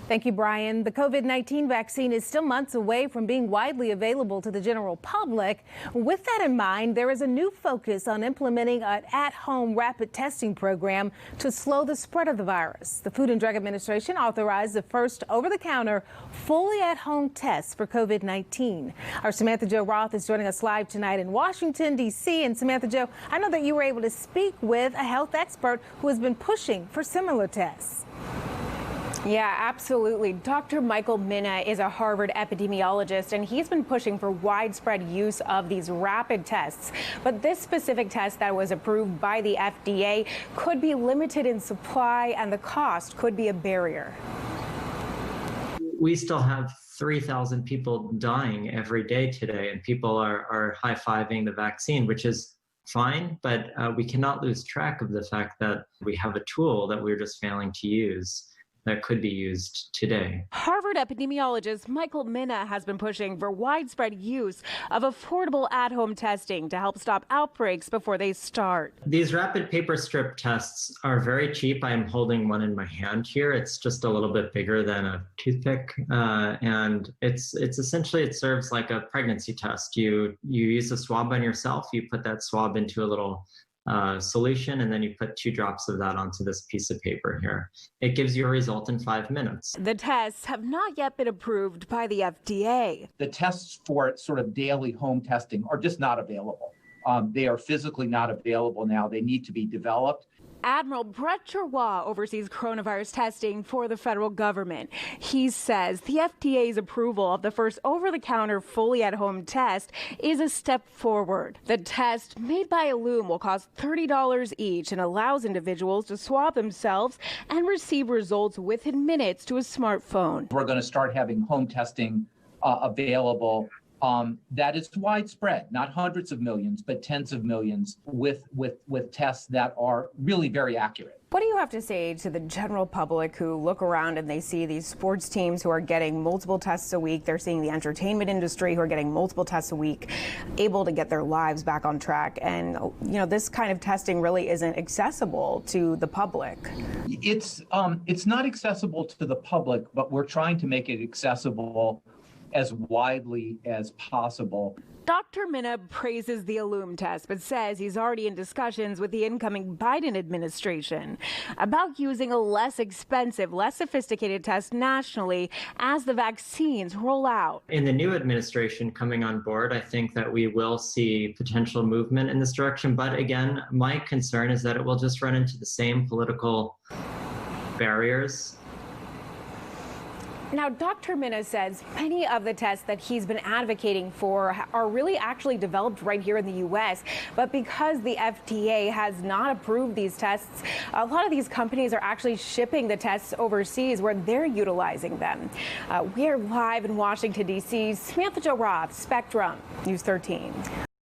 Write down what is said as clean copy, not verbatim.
Thank you, Brian. The COVID-19 vaccine is still months away from being widely available to the general public. With that in mind, there is a new focus on implementing an at-home rapid testing program to slow the spread of the virus. The Food and Drug Administration authorized the first over-the-counter, fully at-home test for COVID-19. Our Samantha-Jo Roth is joining us live tonight in Washington, D.C. And Samantha-Jo, I know that you were able to speak with a health expert who has been pushing for similar tests. Yeah, absolutely. Dr. Michael Mina is a Harvard epidemiologist, and he's been pushing for widespread use of these rapid tests. But this specific test that was approved by the FDA could be limited in supply, and the cost could be a barrier. We still have 3,000 people dying every day today, and people are high-fiving the vaccine, which is fine, but we cannot lose track of the fact that we have a tool that we're just failing to use that could be used today. Harvard epidemiologist Michael Mina has been pushing for widespread use of affordable at-home testing to help stop outbreaks before they start. These rapid paper strip tests are very cheap. I'm holding one in my hand here. It's just a little bit bigger than a toothpick, and it's essentially, it serves like a pregnancy test. You use a swab on yourself, you put that swab into a little solution, and then you put 2 drops of that onto this piece of paper here. It gives you a result in 5 minutes. The tests have not yet been approved by the FDA. The tests for sort of daily home testing are just not available. They are physically not available now. They need to be developed. Admiral Brett Giroir oversees coronavirus testing for the federal government. He says the FDA's approval of the first over-the-counter fully at-home test is a step forward. The test, made by Ellume, will cost $30 each and allows individuals to swab themselves and receive results within minutes to a smartphone. We're going to start having home testing available. That is widespread, not hundreds of millions, but tens of millions with tests that are really very accurate. What do you have to say to the general public who look around and they see these sports teams who are getting multiple tests a week? They're seeing the entertainment industry who are getting multiple tests a week, able to get their lives back on track. And, this kind of testing really isn't accessible to the public. It's not accessible to the public, but we're trying to make it accessible as widely as possible. Dr. Mina praises the Ellume test, but says he's already in discussions with the incoming Biden administration about using a less expensive, less sophisticated test nationally as the vaccines roll out. In the new administration coming on board, I think that we will see potential movement in this direction. But again, my concern is that it will just run into the same political barriers. Now, Dr. Mina says many of the tests that he's been advocating for are really actually developed right here in the U.S. But because the FDA has not approved these tests, a lot of these companies are actually shipping the tests overseas where they're utilizing them. We are live in Washington, D.C. Samantha-Jo Roth, Spectrum, News 13.